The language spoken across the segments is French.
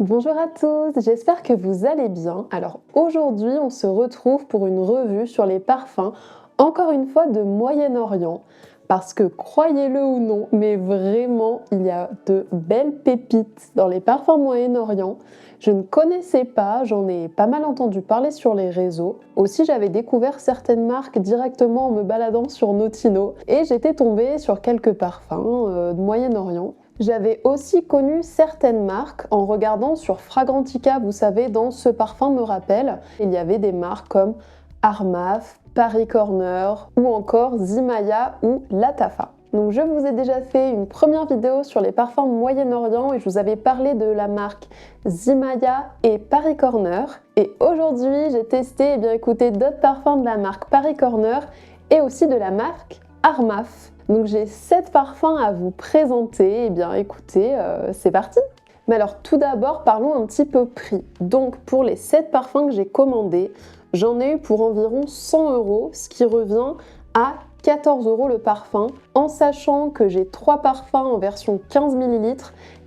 Bonjour à tous, j'espère que vous allez bien. Alors aujourd'hui, on se retrouve pour une revue sur les parfums, encore une fois de Moyen-Orient, parce que croyez-le ou non, mais vraiment, il y a de belles pépites dans les parfums Moyen-Orient. Je ne connaissais pas, j'en ai pas mal entendu parler sur les réseaux. Aussi, j'avais découvert certaines marques directement en me baladant sur Notino et j'étais tombée sur quelques parfums de Moyen-Orient. J'avais aussi connu certaines marques en regardant sur Fragrantica, vous savez, dans Ce parfum me rappelle, il y avait des marques comme Armaf, Paris Corner ou encore Zimaya ou Latafa. Donc je vous ai déjà fait une première vidéo sur les parfums Moyen-Orient et je vous avais parlé de la marque Zimaya et Paris Corner. Et aujourd'hui, j'ai testé, écoutez, d'autres parfums de la marque Paris Corner et aussi de la marque Armaf. Donc j'ai 7 parfums à vous présenter, écoutez, c'est parti! Mais alors tout d'abord, parlons un petit peu prix. Donc pour les 7 parfums que j'ai commandés, j'en ai eu pour environ 100 €, ce qui revient à 14 € le parfum, en sachant que j'ai 3 parfums en version 15 ml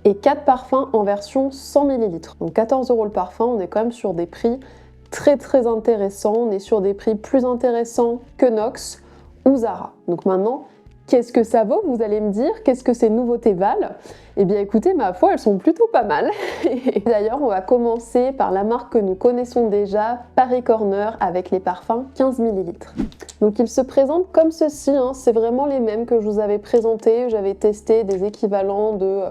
et 4 parfums en version 100 ml. Donc 14 € le parfum, on est quand même sur des prix très intéressants, on est sur des prix plus intéressants que Nox ou Zara. Donc maintenant, qu'est-ce que ça vaut, vous allez me dire? Qu'est-ce que ces nouveautés valent? Eh bien écoutez, ma foi, elles sont plutôt pas mal. D'ailleurs, on va commencer par la marque que nous connaissons déjà, Paris Corner, avec les parfums 15 ml. Donc ils se présentent comme ceci, c'est vraiment les mêmes que je vous avais présentés. J'avais testé des équivalents de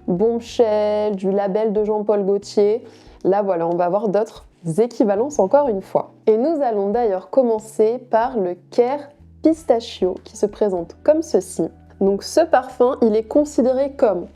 Bombshell, du label de Jean-Paul Gaultier. Là voilà, on va avoir d'autres équivalences encore une fois. Et nous allons d'ailleurs commencer par le Caire Pistachio qui se présente comme ceci. Donc ce parfum, il est considéré comme,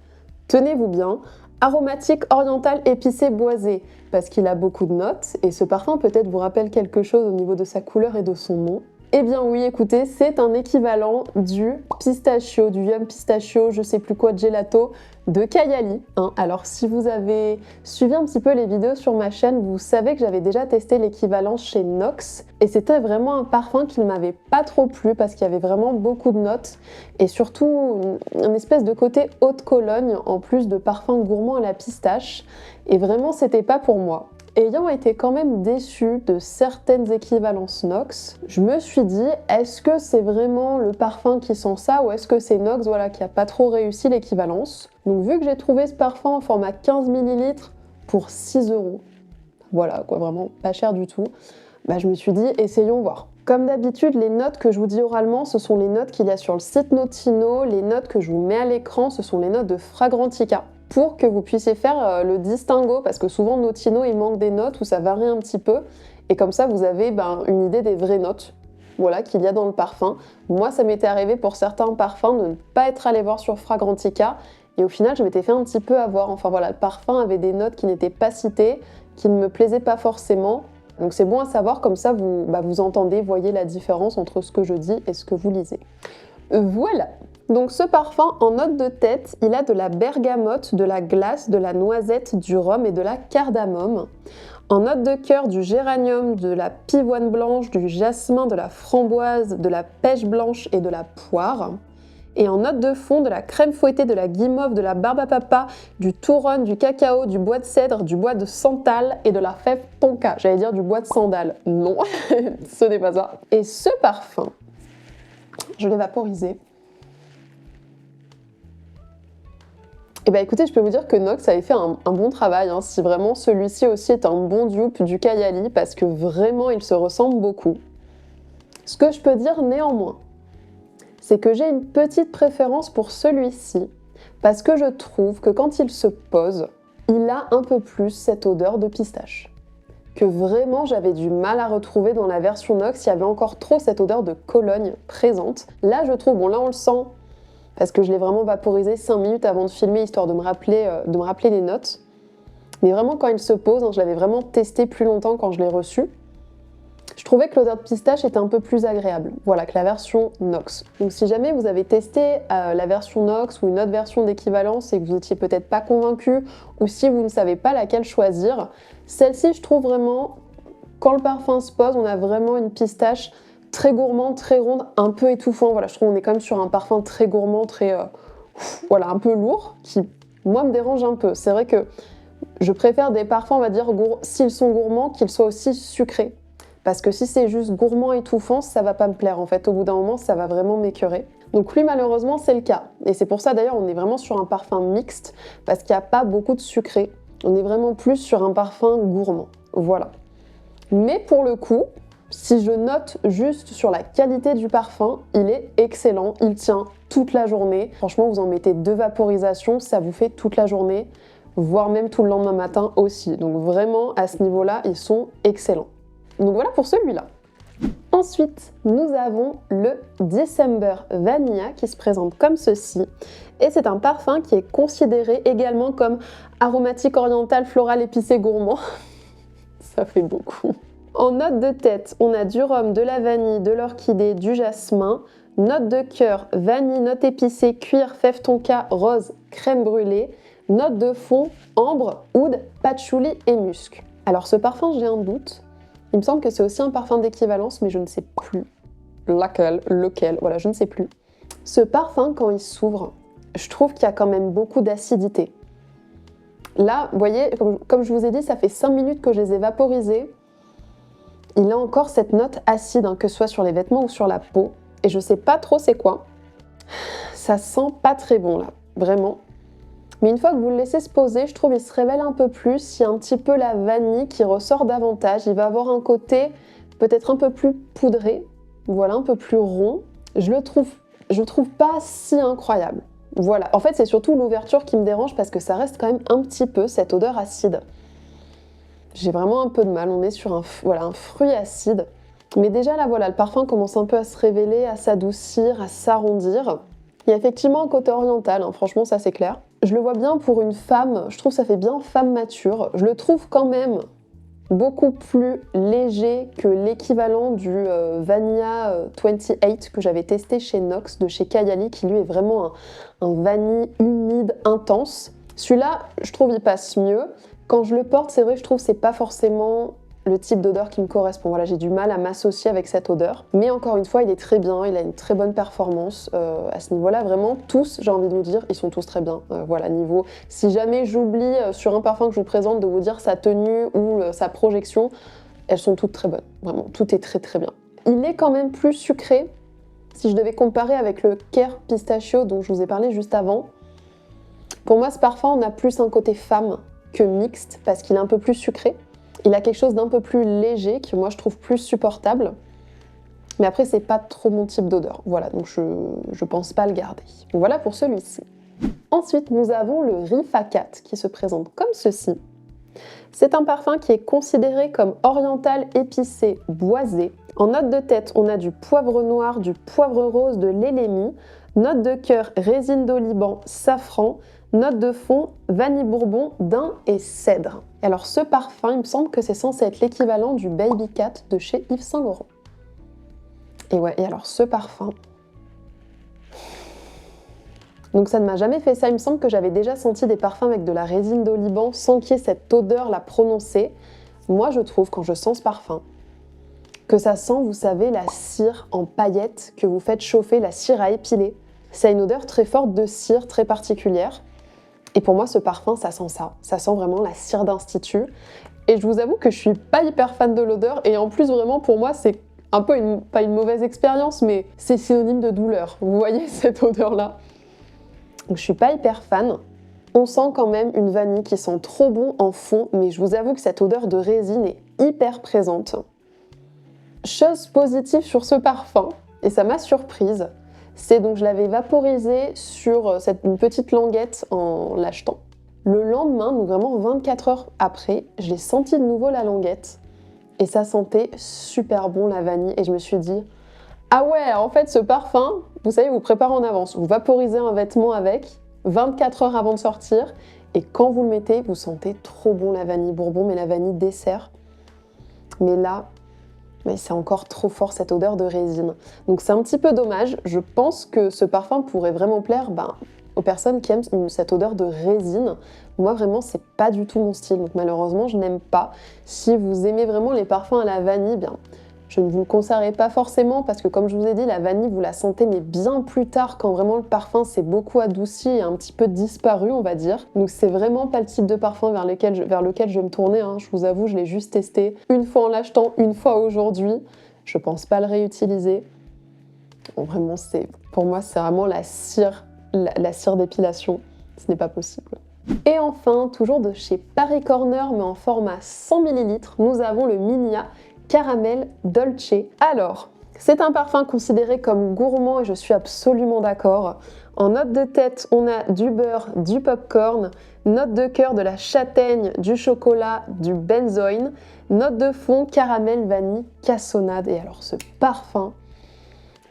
tenez-vous bien, aromatique oriental épicé boisé parce qu'il a beaucoup de notes et ce parfum peut-être vous rappelle quelque chose au niveau de sa couleur et de son nom. Eh bien oui, écoutez, c'est un équivalent du pistachio, du yum pistachio, je sais plus quoi, gelato de Kayali. Alors si vous avez suivi un petit peu les vidéos sur ma chaîne, vous savez que j'avais déjà testé l'équivalent chez Nox et c'était vraiment un parfum qui ne m'avait pas trop plu parce qu'il y avait vraiment beaucoup de notes et surtout une espèce de côté haute Cologne en plus de parfum gourmand à la pistache et vraiment c'était pas pour moi. Ayant été quand même déçue de certaines équivalences Nox, je me suis dit, est-ce que c'est vraiment le parfum qui sent ça ou est-ce que c'est Nox qui a pas trop réussi l'équivalence? Donc vu que j'ai trouvé ce parfum en format 15 ml pour 6 €, voilà quoi, vraiment pas cher du tout, je me suis dit, essayons voir. Comme d'habitude, les notes que je vous dis oralement, ce sont les notes qu'il y a sur le site Notino, les notes que je vous mets à l'écran, ce sont les notes de Fragrantica, pour que vous puissiez faire le distinguo, parce que souvent Notino, il manque des notes où ça varie un petit peu, et comme ça vous avez une idée des vraies notes qu'il y a dans le parfum. Moi, ça m'était arrivé pour certains parfums de ne pas être allé voir sur Fragrantica, et au final, je m'étais fait un petit peu avoir. Enfin voilà, le parfum avait des notes qui n'étaient pas citées, qui ne me plaisaient pas forcément. Donc c'est bon à savoir, comme ça vous entendez, voyez la différence entre ce que je dis et ce que vous lisez. Voilà. Donc ce parfum, en note de tête, il a de la bergamote, de la glace, de la noisette, du rhum et de la cardamome. En note de cœur, du géranium, de la pivoine blanche, du jasmin, de la framboise, de la pêche blanche et de la poire. Et en note de fond, de la crème fouettée, de la guimauve, de la barbe à papa, du touronne, du cacao, du bois de cèdre, du bois de santal et de la fève tonka. J'allais dire du bois de sandal. Non, ce n'est pas ça. Et ce parfum, je l'ai vaporisé. Et écoutez, je peux vous dire que Nox avait fait un bon travail, si vraiment celui-ci aussi est un bon dupe du Kayali, parce que vraiment il se ressemble beaucoup. Ce que je peux dire néanmoins, c'est que j'ai une petite préférence pour celui-ci, parce que je trouve que quand il se pose, il a un peu plus cette odeur de pistache, que vraiment j'avais du mal à retrouver dans la version Nox, il y avait encore trop cette odeur de Cologne présente. Là je trouve, bon là on le sent, parce que je l'ai vraiment vaporisé 5 minutes avant de filmer, histoire de me rappeler les notes. Mais vraiment quand il se pose, je l'avais vraiment testé plus longtemps quand je l'ai reçu, je trouvais que l'odeur de pistache était un peu plus agréable, que la version Nox. Donc si jamais vous avez testé la version Nox ou une autre version d'équivalence et que vous n'étiez peut-être pas convaincu, ou si vous ne savez pas laquelle choisir, celle-ci je trouve vraiment, quand le parfum se pose, on a vraiment une pistache très gourmande, très ronde, un peu étouffant. Voilà, je trouve qu'on est quand même sur un parfum très gourmand, très un peu lourd, qui moi me dérange un peu. C'est vrai que Je préfère des parfums, on va dire, s'ils sont gourmands, qu'ils soient aussi sucrés. Parce que si c'est juste gourmand étouffant, ça va pas me plaire. En fait, au bout d'un moment, ça va vraiment m'écœurer. Donc lui, malheureusement, c'est le cas. Et c'est pour ça, d'ailleurs, on est vraiment sur un parfum mixte, parce qu'il n'y a pas beaucoup de sucré. On est vraiment plus sur un parfum gourmand. Voilà. Mais pour le coup, si je note juste sur la qualité du parfum, il est excellent. Il tient toute la journée. Franchement, vous en mettez 2 vaporisations, ça vous fait toute la journée, voire même tout le lendemain matin aussi. Donc vraiment, à ce niveau-là, ils sont excellents. Donc voilà pour celui-là. Ensuite, nous avons le December Vanilla qui se présente comme ceci. Et c'est un parfum qui est considéré également comme aromatique oriental, floral, épicé, gourmand. Ça fait beaucoup. En note de tête, on a du rhum, de la vanille, de l'orchidée, du jasmin. Note de cœur, vanille, note épicée, cuir, fève tonka, rose, crème brûlée. Note de fond, ambre, oud, patchouli et musc. Alors ce parfum, j'ai un doute. Il me semble que c'est aussi un parfum d'équivalence, mais je ne sais plus lequel, voilà, je ne sais plus. Ce parfum, quand il s'ouvre, je trouve qu'il y a quand même beaucoup d'acidité. Là, vous voyez, comme je vous ai dit, ça fait 5 minutes que je les ai vaporisés. Il a encore cette note acide, que ce soit sur les vêtements ou sur la peau. Et je sais pas trop c'est quoi. Ça sent pas très bon là, vraiment. Mais une fois que vous le laissez se poser, je trouve qu'il se révèle un peu plus. Il y a un petit peu la vanille qui ressort davantage. Il va avoir un côté peut-être un peu plus poudré, voilà, un peu plus rond. Je le trouve pas si incroyable. Voilà, en fait c'est surtout l'ouverture qui me dérange parce que ça reste quand même un petit peu cette odeur acide. J'ai vraiment un peu de mal, on est sur un fruit acide. Mais déjà là voilà, le parfum commence un peu à se révéler, à s'adoucir, à s'arrondir. Il y a effectivement un côté oriental, franchement ça c'est clair. Je le vois bien pour une femme, je trouve que ça fait bien femme mature. Je le trouve quand même beaucoup plus léger que l'équivalent du Vanilla 28 que j'avais testé chez Nox de chez Kayali, qui lui est vraiment un vanille humide intense. Celui-là, je trouve il passe mieux. Quand je le porte, c'est vrai, je trouve que c'est pas forcément le type d'odeur qui me correspond. Voilà, j'ai du mal à m'associer avec cette odeur. Mais encore une fois, il est très bien, il a une très bonne performance à ce niveau-là. Vraiment, tous, j'ai envie de vous dire, ils sont tous très bien. Voilà, niveau... Si jamais j'oublie sur un parfum que je vous présente de vous dire sa tenue ou sa projection, elles sont toutes très bonnes. Vraiment, tout est très très bien. Il est quand même plus sucré. Si je devais comparer avec le Care Pistachio dont je vous ai parlé juste avant, pour moi, ce parfum, on a plus un côté femme que mixte parce qu'il est un peu plus sucré. Il a quelque chose d'un peu plus léger, que moi je trouve plus supportable. Mais après, c'est pas trop mon type d'odeur. Voilà, donc je pense pas le garder. Donc voilà pour celui-ci. Ensuite, nous avons le Riff A4 qui se présente comme ceci. C'est un parfum qui est considéré comme oriental, épicé, boisé. En note de tête, on a du poivre noir, du poivre rose, de l'élémie. Note de cœur, résine d'oliban, safran. Note de fond, vanille bourbon, daim et cèdre. Et alors ce parfum, il me semble que c'est censé être l'équivalent du Baby Cat de chez Yves Saint Laurent. Et ouais, et alors ce parfum... Donc ça ne m'a jamais fait ça, il me semble que j'avais déjà senti des parfums avec de la résine d'oliban sans qu'il y ait cette odeur la prononcée. Moi je trouve, quand je sens ce parfum, que ça sent, vous savez, la cire en paillettes que vous faites chauffer, la cire à épiler. Ça a une odeur très forte de cire, très particulière. Et pour moi, ce parfum, ça sent ça. Ça sent vraiment la cire d'institut. Et je vous avoue que je suis pas hyper fan de l'odeur. Et en plus, vraiment, pour moi, c'est un peu, pas une mauvaise expérience, mais c'est synonyme de douleur. Vous voyez cette odeur-là? Donc je suis pas hyper fan. On sent quand même une vanille qui sent trop bon en fond, mais je vous avoue que cette odeur de résine est hyper présente. Chose positive sur ce parfum, et ça m'a surprise, c'est donc je l'avais vaporisé sur une petite languette en l'achetant. Le lendemain, donc vraiment 24 heures après, je l'ai senti de nouveau la languette et ça sentait super bon la vanille et je me suis dit ah ouais, en fait ce parfum, vous savez, vous préparez en avance, vous vaporisez un vêtement avec 24 heures avant de sortir et quand vous le mettez, vous sentez trop bon la vanille bourbon, mais la vanille dessert. Mais là, mais c'est encore trop fort cette odeur de résine. Donc c'est un petit peu dommage. Je pense que ce parfum pourrait vraiment plaire aux personnes qui aiment cette odeur de résine. Moi vraiment c'est pas du tout mon style, donc malheureusement je n'aime pas. Si vous aimez vraiment les parfums à la vanille, bien Je ne vous le conseillerais pas forcément parce que comme je vous ai dit, la vanille, vous la sentez mais bien plus tard quand vraiment le parfum s'est beaucoup adouci et un petit peu disparu, on va dire. Donc c'est vraiment pas le type de parfum vers lequel je vais me tourner, hein. Je vous avoue, je l'ai juste testé une fois en l'achetant, une fois aujourd'hui. Je pense pas le réutiliser. Bon, vraiment, pour moi, c'est vraiment la cire d'épilation. Ce n'est pas possible. Et enfin, toujours de chez Paris Corner, mais en format 100 ml, nous avons le Minia Caramel Dolce. Alors, c'est un parfum considéré comme gourmand et je suis absolument d'accord. En note de tête, on a du beurre, du popcorn, note de cœur, de la châtaigne, du chocolat, du benzoïne, note de fond, caramel, vanille, cassonade. Et alors ce parfum,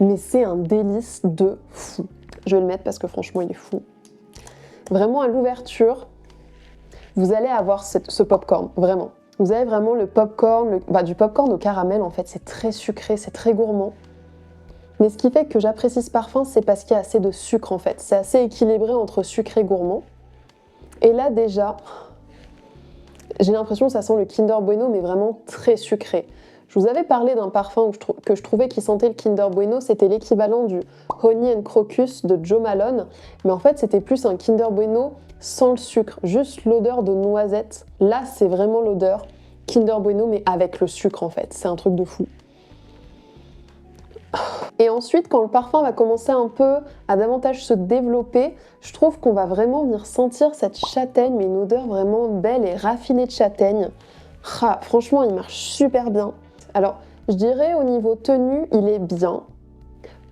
mais c'est un délice de fou. Je vais le mettre parce que franchement, il est fou. Vraiment à l'ouverture, vous allez avoir ce popcorn, vraiment. Vous avez vraiment le popcorn, du popcorn au caramel en fait, c'est très sucré, c'est très gourmand. Mais ce qui fait que j'apprécie ce parfum, c'est parce qu'il y a assez de sucre en fait. C'est assez équilibré entre sucré et gourmand. Et là déjà, j'ai l'impression que ça sent le Kinder Bueno, mais vraiment très sucré. Je vous avais parlé d'un parfum que je trouvais qui sentait le Kinder Bueno, c'était l'équivalent du Honey and Crocus de Jo Malone, mais en fait c'était plus un Kinder Bueno sans le sucre, juste l'odeur de noisette. Là c'est vraiment l'odeur Kinder Bueno mais avec le sucre en fait, c'est un truc de fou. Et ensuite, quand le parfum va commencer un peu à davantage se développer, je trouve qu'on va vraiment venir sentir cette châtaigne, mais une odeur vraiment belle et raffinée de châtaigne. Ah, franchement, il marche super bien. Alors, je dirais au niveau tenue, il est bien.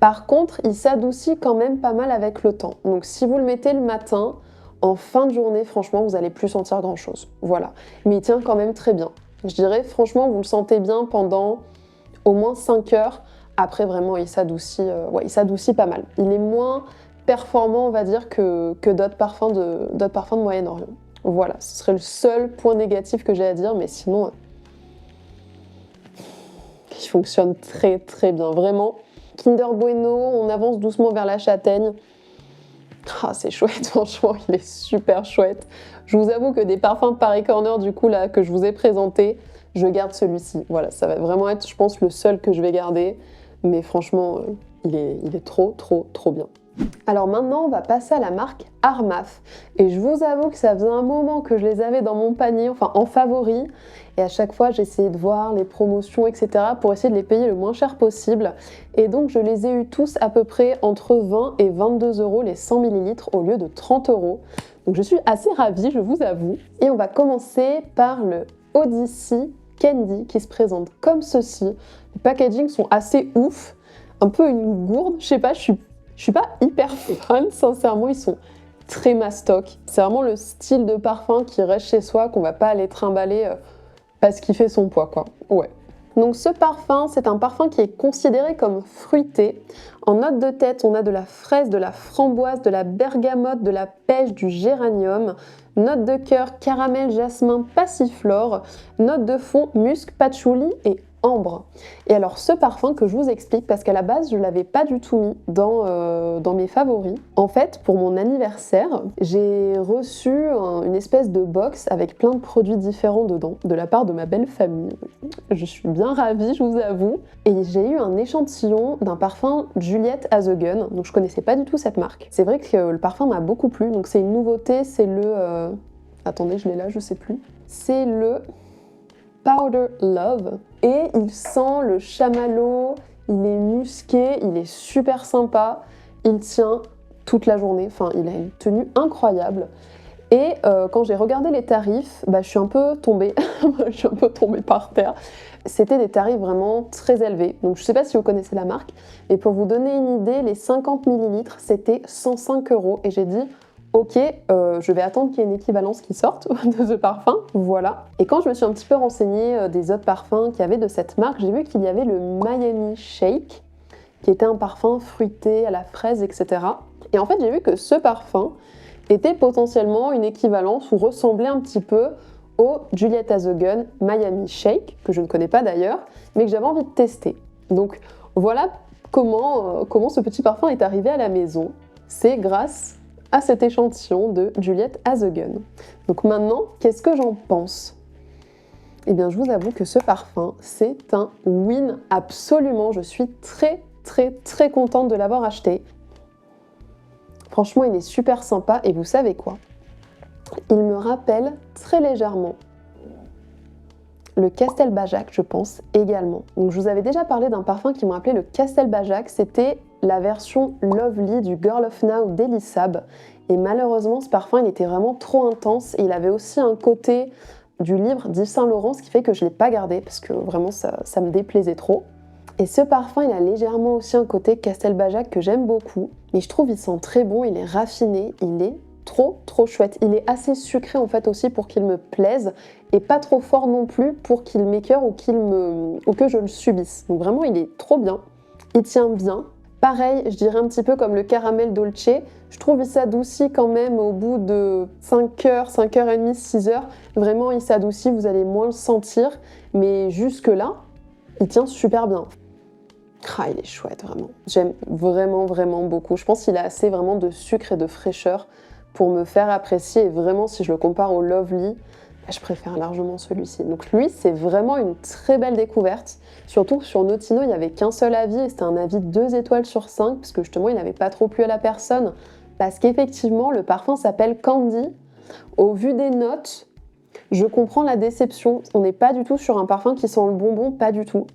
Par contre, il s'adoucit quand même pas mal avec le temps. Donc si vous le mettez le matin, en fin de journée, franchement, vous n'allez plus sentir grand-chose. Voilà. Mais il tient quand même très bien. Je dirais, franchement, vous le sentez bien pendant au moins 5 heures. Après, vraiment, il s'adoucit pas mal. Il est moins performant, on va dire, que d'autres parfums de Moyen-Orient. Voilà, ce serait le seul point négatif que j'ai à dire, mais sinon, il fonctionne très très bien, vraiment. Kinder Bueno, on avance doucement vers la châtaigne. Ah, c'est chouette, franchement, il est super chouette. Je vous avoue que des parfums de Paris Corner, du coup, là, que je vous ai présenté, je garde celui-ci. Voilà, ça va vraiment être, je pense, le seul que je vais garder. Mais franchement, il est trop, trop, trop bien. Alors maintenant, on va passer à la marque Armaf. Et je vous avoue que ça faisait un moment que je les avais dans mon panier, enfin en favori. Et à chaque fois, j'essayais de voir les promotions, etc. pour essayer de les payer le moins cher possible. Et donc, je les ai eus tous à peu près entre 20 et 22 euros les 100 ml au lieu de 30 euros. Donc, je suis assez ravie, je vous avoue. Et on va commencer par le Odyssey Candy qui se présente comme ceci. Les packagings sont assez ouf. Un peu une gourde, je sais pas, je suis pas hyper fan, sincèrement, ils sont très mastoc. C'est vraiment le style de parfum qui reste chez soi, qu'on va pas aller trimballer parce qu'il fait son poids, quoi. Ouais. Donc ce parfum, c'est un parfum qui est considéré comme fruité. En note de tête, on a de la fraise, de la framboise, de la bergamote, de la pêche, du géranium. Note de cœur, caramel, jasmin, passiflore. Note de fond, musc, patchouli et ambre. Et alors ce parfum que je vous explique, parce qu'à la base je ne l'avais pas du tout mis dans mes favoris. En fait, pour mon anniversaire, j'ai reçu une espèce de box avec plein de produits différents dedans, de la part de ma belle famille. Je suis bien ravie, je vous avoue. Et j'ai eu un échantillon d'un parfum Juliette Has a Gun, donc je connaissais pas du tout cette marque. C'est vrai que le parfum m'a beaucoup plu, donc c'est une nouveauté, c'est le... Attendez, je l'ai là, je sais plus. C'est le Powder Love. Et il sent le chamallow, il est musqué, il est super sympa, il tient toute la journée, enfin il a une tenue incroyable. Et quand j'ai regardé les tarifs, je suis un peu tombée, je suis un peu tombée par terre. C'était des tarifs vraiment très élevés. Donc je sais pas si vous connaissez la marque, mais pour vous donner une idée, les 50 ml c'était 105 € et j'ai dit ok, je vais attendre qu'il y ait une équivalence qui sorte de ce parfum, voilà. Et quand je me suis un petit peu renseignée des autres parfums qu'il y avait de cette marque, j'ai vu qu'il y avait le Miami Shake, qui était un parfum fruité à la fraise, etc. Et en fait, j'ai vu que ce parfum était potentiellement une équivalence ou ressemblait un petit peu au Juliette Has a Gun Miami Shake, que je ne connais pas d'ailleurs, mais que j'avais envie de tester. Donc voilà comment ce petit parfum est arrivé à la maison. C'est grâce à cet échantillon de Juliette Has a Gun. Donc maintenant, qu'est-ce que j'en pense ? Eh bien, je vous avoue que ce parfum, c'est un win absolument. Je suis très contente de l'avoir acheté. Franchement, il est super sympa et vous savez quoi? Il me rappelle très légèrement le Castelbajac, je pense, également. Donc, je vous avais déjà parlé d'un parfum qui me rappelait le Castelbajac. C'était la version Lovely du Girl of Now d'Elisab. Et malheureusement, ce parfum, il était vraiment trop intense. Et il avait aussi un côté du livre d'Yves Saint Laurent, ce qui fait que je ne l'ai pas gardé, parce que vraiment, ça me déplaisait trop. Et ce parfum, il a légèrement aussi un côté Castelbajac que j'aime beaucoup. Mais je trouve qu'il sent très bon, il est raffiné, il est trop chouette. Il est assez sucré en fait aussi pour qu'il me plaise et pas trop fort non plus pour qu'il m'écœure ou que je le subisse. Donc vraiment il est trop bien, il tient bien. Pareil, je dirais un petit peu comme le caramel dolce, je trouve il s'adoucit quand même au bout de 5 heures, 5h30, 6 heures. Vraiment il s'adoucit, vous allez moins le sentir, mais jusque là, il tient super bien. Ah, il est chouette vraiment, j'aime vraiment beaucoup. Je pense qu'il a assez vraiment de sucre et de fraîcheur pour me faire apprécier, et vraiment si je le compare au Lovely, je préfère largement celui-ci. Donc lui, c'est vraiment une très belle découverte. Surtout que sur Notino, il n'y avait qu'un seul avis et c'était un avis 2 étoiles sur 5 parce que justement, il n'avait pas trop plu à la personne. Parce qu'effectivement, le parfum s'appelle Candy. Au vu des notes, je comprends la déception. On n'est pas du tout sur un parfum qui sent le bonbon, pas du tout.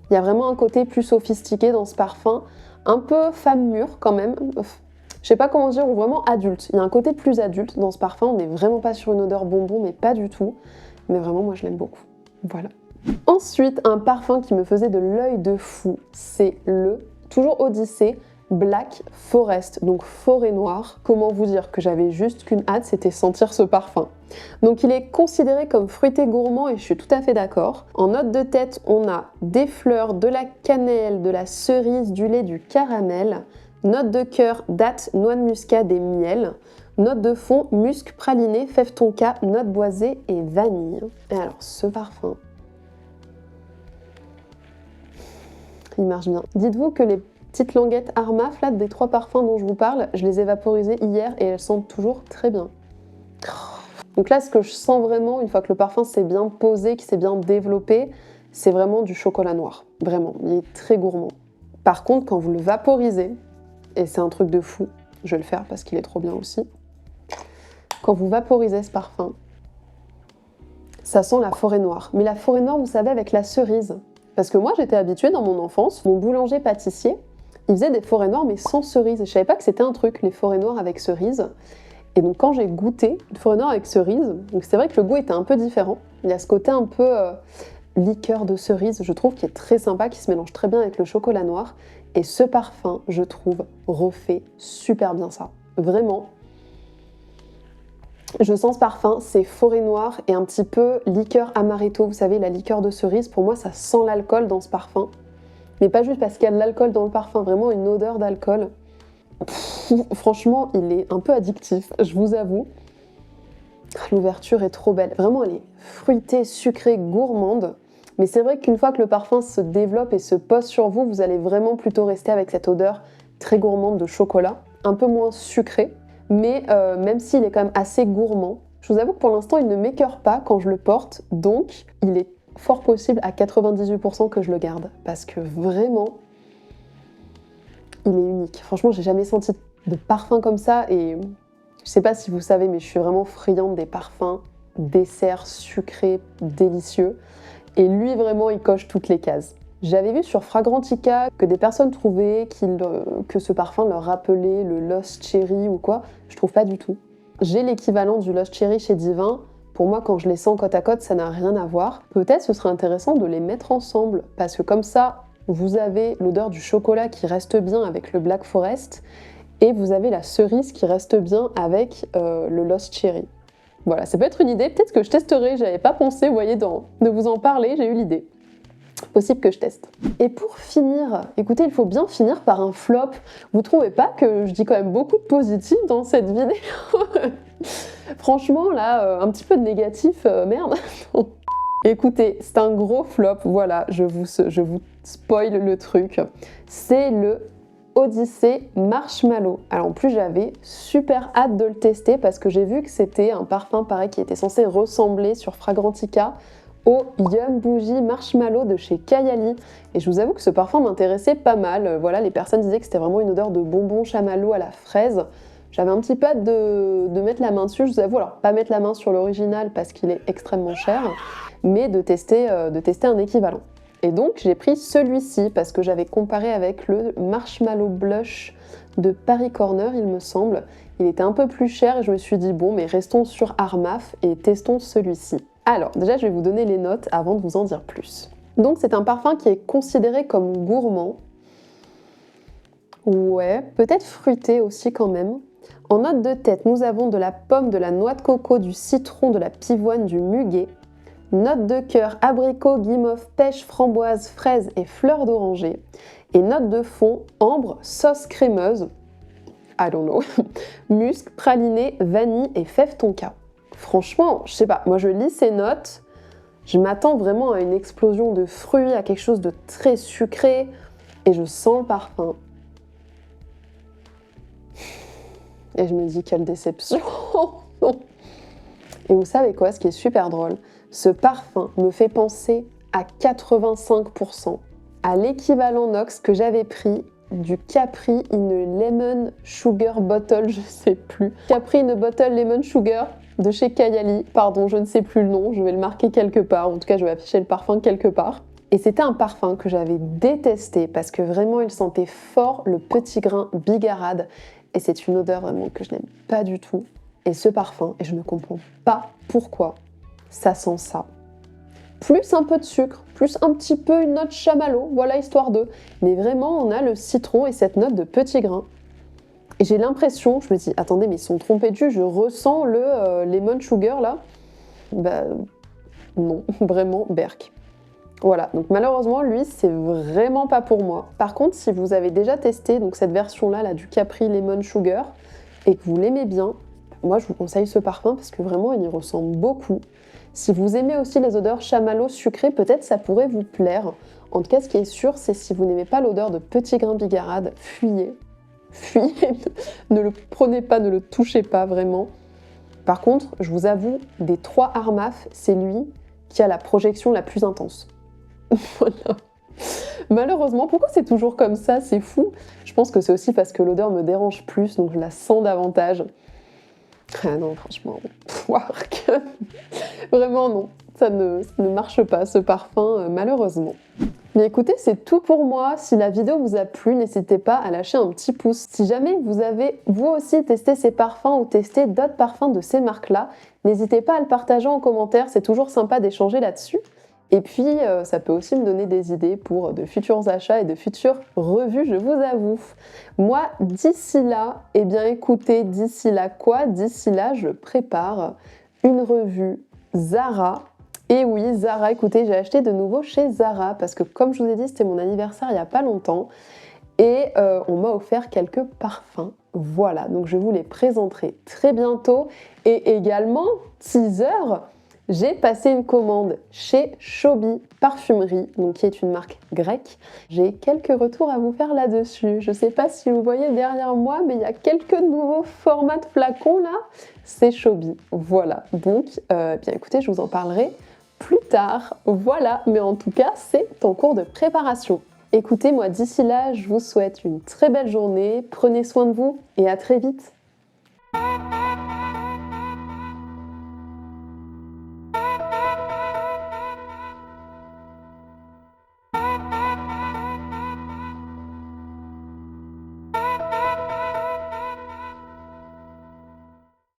Il y a vraiment un côté plus sophistiqué dans ce parfum, un peu femme mûre quand même. Je sais pas comment dire, ou vraiment adulte. Il y a un côté plus adulte dans ce parfum. On n'est vraiment pas sur une odeur bonbon, mais pas du tout. Mais vraiment, moi, je l'aime beaucoup. Voilà. Ensuite, un parfum qui me faisait de l'œil de fou, c'est toujours Odyssée, Black Forest, donc forêt noire. Comment vous dire que j'avais juste qu'une hâte, c'était sentir ce parfum. Donc il est considéré comme fruité gourmand et je suis tout à fait d'accord. En note de tête, on a des fleurs, de la cannelle, de la cerise, du lait, du caramel. Note de cœur, date, noix de muscade et miel. Note de fond, musc, praliné, fève tonka, note boisée et vanille. Et alors ce parfum, il marche bien. Dites-vous que les petites languettes Armaf, là, des 3 parfums dont je vous parle, je les ai vaporisées hier et elles sentent toujours très bien. Donc là, ce que je sens vraiment, une fois que le parfum s'est bien posé, qu'il s'est bien développé, c'est vraiment du chocolat noir. Vraiment, il est très gourmand. Par contre, quand vous le vaporisez, et c'est un truc de fou, je vais le faire parce qu'il est trop bien aussi, quand vous vaporisez ce parfum, ça sent la forêt noire. Mais la forêt noire, vous savez, avec la cerise. Parce que moi, j'étais habituée dans mon enfance, mon boulanger-pâtissier, il faisait des forêts noires mais sans cerise. Et je savais pas que c'était un truc, les forêts noires avec cerise. Et donc quand j'ai goûté une forêt noire avec cerise, c'est vrai que le goût était un peu différent. Il y a ce côté un peu liqueur de cerise, je trouve, qui est très sympa, qui se mélange très bien avec le chocolat noir. Et ce parfum, je trouve, refait super bien ça. Vraiment. Je sens ce parfum, c'est forêt noire et un petit peu liqueur amaretto, vous savez, la liqueur de cerise. Pour moi, ça sent l'alcool dans ce parfum. Mais pas juste parce qu'il y a de l'alcool dans le parfum, vraiment une odeur d'alcool. Franchement, il est un peu addictif, je vous avoue. L'ouverture est trop belle. Vraiment, elle est fruitée, sucrée, gourmande. Mais c'est vrai qu'une fois que le parfum se développe et se pose sur vous, vous allez vraiment plutôt rester avec cette odeur très gourmande de chocolat, un peu moins sucrée. Mais même s'il est quand même assez gourmand, je vous avoue que pour l'instant, il ne m'écœure pas quand je le porte. Donc, il est fort possible à 98% que je le garde. Parce que vraiment, il est unique. Franchement, j'ai jamais senti de parfum comme ça. Et je sais pas si vous savez, mais je suis vraiment friande des parfums, desserts, sucrés, délicieux. Et lui, vraiment, il coche toutes les cases. J'avais vu sur Fragrantica que des personnes trouvaient que ce parfum leur rappelait le Lost Cherry ou quoi. Je trouve pas du tout. J'ai l'équivalent du Lost Cherry chez Divin. Pour moi, quand je les sens côte à côte, ça n'a rien à voir. Peut-être ce serait intéressant de les mettre ensemble, parce que comme ça, vous avez l'odeur du chocolat qui reste bien avec le Black Forest, et vous avez la cerise qui reste bien avec le Lost Cherry. Voilà, ça peut être une idée, peut-être que je testerai, j'avais pas pensé, vous voyez, de vous en parler, j'ai eu l'idée. Possible que je teste. Et pour finir, écoutez, il faut bien finir par un flop. Vous trouvez pas que je dis quand même beaucoup de positif dans cette vidéo? Franchement, là, un petit peu de négatif, merde. Écoutez, c'est un gros flop, voilà, je vous spoil le truc. C'est le Odyssée Marshmallow. Alors en plus, j'avais super hâte de le tester parce que j'ai vu que c'était un parfum pareil qui était censé ressembler sur Fragrantica au Yum Bougie Marshmallow de chez Kayali. Et je vous avoue que ce parfum m'intéressait pas mal. Voilà, les personnes disaient que c'était vraiment une odeur de bonbon chamallow à la fraise. J'avais un petit peu hâte de mettre la main dessus, je vous avoue. Alors, pas mettre la main sur l'original parce qu'il est extrêmement cher, mais de tester un équivalent. Et donc, j'ai pris celui-ci parce que j'avais comparé avec le Marshmallow Blush de Paris Corner, il me semble. Il était un peu plus cher et je me suis dit, bon, mais restons sur Armaf et testons celui-ci. Alors, déjà, je vais vous donner les notes avant de vous en dire plus. Donc, c'est un parfum qui est considéré comme gourmand. Ouais, peut-être fruité aussi quand même. En note de tête, nous avons de la pomme, de la noix de coco, du citron, de la pivoine, du muguet. Note de cœur, abricot, guimauve, pêche, framboise, fraise et fleurs d'oranger. Et note de fond, ambre, sauce crémeuse, I don't know, musc, praliné, vanille et fève tonka. Franchement, je sais pas, moi je lis ces notes, je m'attends vraiment à une explosion de fruits, à quelque chose de très sucré, et je sens le parfum. Et je me dis, quelle déception. Et vous savez quoi, ce qui est super drôle, ce parfum me fait penser à 85% à l'équivalent Nox que j'avais pris du Capri in Lemon Sugar Bottle, je sais plus. Capri in Bottle Lemon Sugar de chez Kayali, pardon, je ne sais plus le nom, je vais le marquer quelque part, en tout cas je vais afficher le parfum quelque part. Et c'était un parfum que j'avais détesté parce que vraiment il sentait fort le petit grain bigarade et c'est une odeur vraiment que je n'aime pas du tout. Et ce parfum, et je ne comprends pas pourquoi, ça sent ça. Plus un peu de sucre, plus un petit peu une note chamallow, voilà, histoire de. Mais vraiment, on a le citron et cette note de petit grain. Et j'ai l'impression, je me dis, attendez, mais ils sont trompés de jus, je ressens le lemon sugar là. Bah non, vraiment, berk. Voilà, donc malheureusement, lui, c'est vraiment pas pour moi. Par contre, si vous avez déjà testé donc cette version-là là, du Capri Lemon Sugar et que vous l'aimez bien, moi, je vous conseille ce parfum parce que vraiment, il y ressemble beaucoup. Si vous aimez aussi les odeurs chamallow sucrées, peut-être ça pourrait vous plaire. En tout cas, ce qui est sûr, c'est si vous n'aimez pas l'odeur de petits grains bigarade, fuyez. Fuyez, ne le prenez pas, ne le touchez pas vraiment. Par contre, je vous avoue, des 3 Armaf, c'est lui qui a la projection la plus intense. Voilà. Malheureusement, pourquoi c'est toujours comme ça? C'est fou. Je pense que c'est aussi parce que l'odeur me dérange plus, donc je la sens davantage. Ah non, franchement, work. Vraiment non, ça ne marche pas ce parfum, malheureusement. Mais écoutez, c'est tout pour moi. Si la vidéo vous a plu, n'hésitez pas à lâcher un petit pouce. Si jamais vous avez vous aussi testé ces parfums ou testé d'autres parfums de ces marques-là, n'hésitez pas à le partager en commentaire, c'est toujours sympa d'échanger là-dessus. Et puis, ça peut aussi me donner des idées pour de futurs achats et de futures revues, je vous avoue. Moi, d'ici là, eh bien écoutez, d'ici là quoi? D'ici là, je prépare une revue Zara. Et oui, Zara, écoutez, j'ai acheté de nouveau chez Zara parce que comme je vous ai dit, c'était mon anniversaire il n'y a pas longtemps. Et on m'a offert quelques parfums. Voilà, donc je vous les présenterai très bientôt. Et également, teaser, j'ai passé une commande chez Chobi Parfumerie, donc qui est une marque grecque. J'ai quelques retours à vous faire là-dessus. Je ne sais pas si vous voyez derrière moi, mais il y a quelques nouveaux formats de flacons là. C'est Chobi, voilà. Donc, bien écoutez, je vous en parlerai plus tard. Voilà, mais en tout cas, c'est en cours de préparation. Écoutez, moi d'ici là, je vous souhaite une très belle journée. Prenez soin de vous et à très vite.